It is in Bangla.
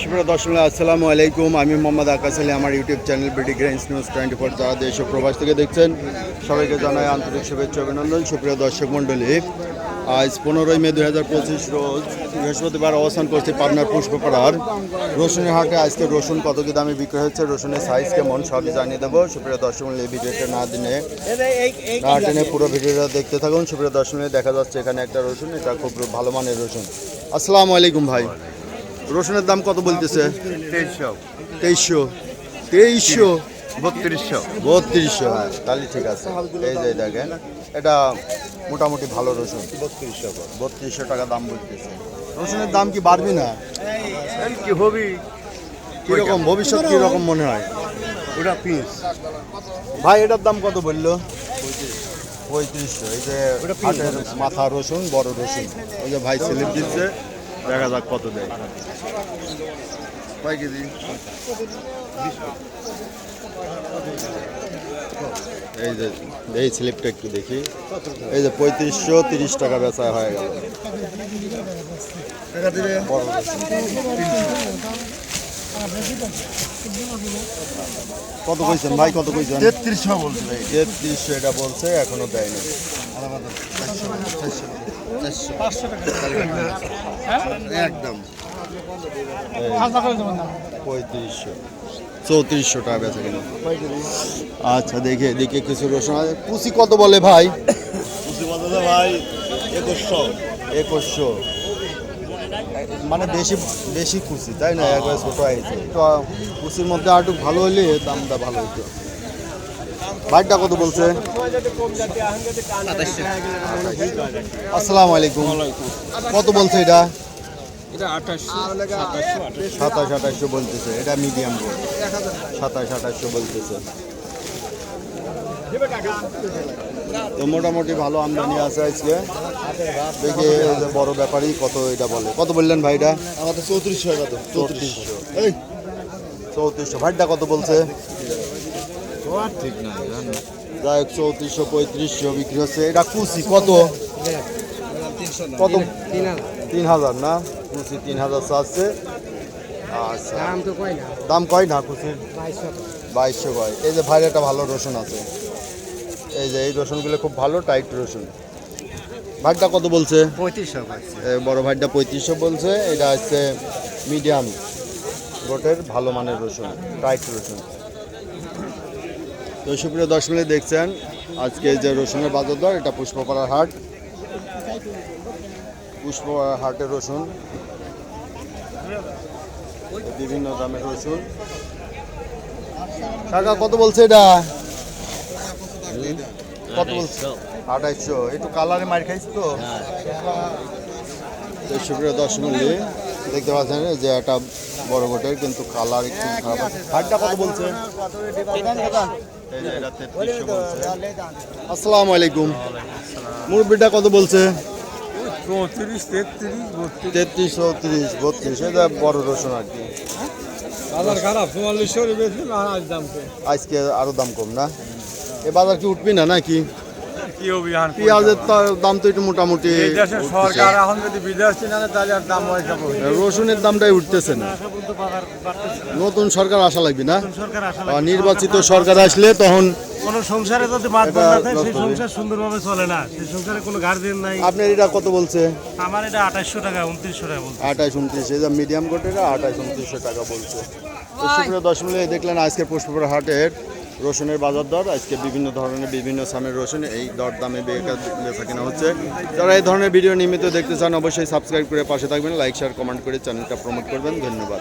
সুপ্রিয় দর্শক আসসালামু আলাইকুম। আমি মোহাম্মদ আকাশ আলী। আমার ইউটিউব চ্যানেল বিডি গ্রেন্স নিউজ 24 যারা দেশ ও প্রবাস থেকে দেখছেন সবাইকে জানাই আন্তরিক শুভেচ্ছা অভিনন্দন। সুপ্রিয় দর্শক মণ্ডলী, আজ 15 মে 2025 রোজ বৃহস্পতিবার অবস্থান করছি পাবনার পুষ্পপাড়ার রসুনের হাটে। আজকে রসুন কত কি দামে বিক্রি হচ্ছে, রসুনের সাইজ কেমন সবই জানিয়ে দেবো। সুপ্রিয় দর্শক মণ্ডলী, এই ভিডিওটা না টেনে পুরো ভিডিওটা দেখতে থাকুন। সুপ্রিয় দর্শক মণ্ডলী, দেখা যাচ্ছে এখানে একটা রসুন, এটা খুব ভালো মানের রসুন। আসসালামু আলাইকুম ভাই, রসুনের দাম কত বলতেছে? 2300 3200। হ্যাঁ, তাহলে ঠিক আছে। এই যে দেখেন, এটা মোটামুটি ভালো রসুন। 3200 টাকা দাম বলতেছে। রসুনের দাম কি বাড়বে না? কি হবে, কিরকম ভবিষ্যৎ কিরকম মনে হয়? ওটা পিস ভাই এটার দাম কত বললো? 3500। এই যে হাটের মাথা রসুন, বড় রসুন। ওই যে ভাই স্লিপ দিচ্ছে, দেখা যাক কত দেয়। কয় কেজি? এই যে এই স্লিপটা একটু দেখি। এই যে 3530 টাকা বেচা হয়ে গেল। কত কইছেন ভাই, কত কইছেন? 3300 বলছে ভাই। 3300 এটা বলছে, এখনো দেয়নি। একদম 3500 3400 টাকা বেচা কিনা। আচ্ছা, দেখে দেখে কিছু রসুন আছে। কুচি কত বলে ভাই? ভাই 2100। 2100 মানে বেশি বেশি কুচি, তাই না? একবার ছোট হয়েছে তো, কুচির মধ্যে আর একটু ভালো হলে দামটা ভালো হতো। ভাইটা কত বলছে? আসসালামু আলাইকুম, কত বলছে এটা? 2700 বলতেছে। এটা মিডিয়াম বোর্ড, 2700 বলতেছে। তো মোটামুটি ভালো আমদানি আছে আজকে। দেখে বড় ব্যাপারই কত এটা বলে। কত বললেন ভাই এটা? আমাদের 3400 কত? 3400। ভাইটা কত বলছে? ঠিক না, যাই হোক, 3400 3500 বিক্রি হচ্ছে। এটা কুচি কত? কত? 3000 না? কুচি 3000 চাচ্ছে। আচ্ছা, দাম কয় না কুচির? 2200 কয়। এই যে ভাইয়ের একটা ভালো রসুন আছে, এই যে এই রসুনগুলো খুব ভালো টাইট রসুন। ভাইটা কত বলছে? 3500। বড় ভাইটা 3500 বলছে। এটা হচ্ছে মিডিয়াম গোটের ভালো মানের রসুন, টাইট রসুন। তো সুপ্রিয় দর্শক দেখছেন আজকে যে রসুনের বাজার দর, এটা পুষ্পপাড়ার হাট। পুষ্পপাড়ার হাটের রসুন, বিভিন্ন দামের রসুন। কাকা কত বলছে এটা? কত বলছে? 2800। একটু কালারে মার খাইছে তো। তো সুপ্রিয় দর্শক দেখতে পাচ্ছেন যে একটা বড় গোটের, কিন্তু কালার একটু খারাপ আছে। হাটটা কত বলছে? আসসালামু আলাইকুম, মুরব্বিটা কত বলছে? 34 33 33 34 32। এটা বড় রসুন আর কি। বাজার খারাপ, 4400 বেশি আজ দাম কম। আজকে আরো দাম কম না? এ বাজার কি উঠবি না নাকি? কি অভিযান, পেঁয়াজের দাম তো একটু মোটামুটি। এই দেশের সরকার এখন যদি বিদেশি না তাহলে আর দাম হয় সব। রসুনের দামটাই উঠতেছে না। নতুন সরকার আসা লাগবে না? নির্বাচিত সরকার আসলে তখন কোন সংসারে যদি মাতবার না থাকে, সেই সংসার সুন্দরভাবে চলে না। সেই সংসারে কোনো গার্জিয়ান নাই। আপনার এটা কত বলছে? আমার এটা 2800 টাকা 2900 টাকা বলছে। 28 29। এই যে মিডিয়াম কোটের 28 2900 টাকা বলছে। তো সুপ্রিয় দর্শক দেখলেন আজকের পুষ্পপাড়া হাটের রসুনের বাজার দর। আজকে বিভিন্ন ধরনের বিভিন্ন সামের রসুন এই দর দামে বেচা কেনা হচ্ছে। যারা এই ধরনের ভিডিও নিয়মিত দেখতে চান অবশ্যই সাবস্ক্রাইব করে পাশে থাকবেন, লাইক শেয়ার কমেন্ট করে চ্যানেলটা প্রমোট করবেন। ধন্যবাদ।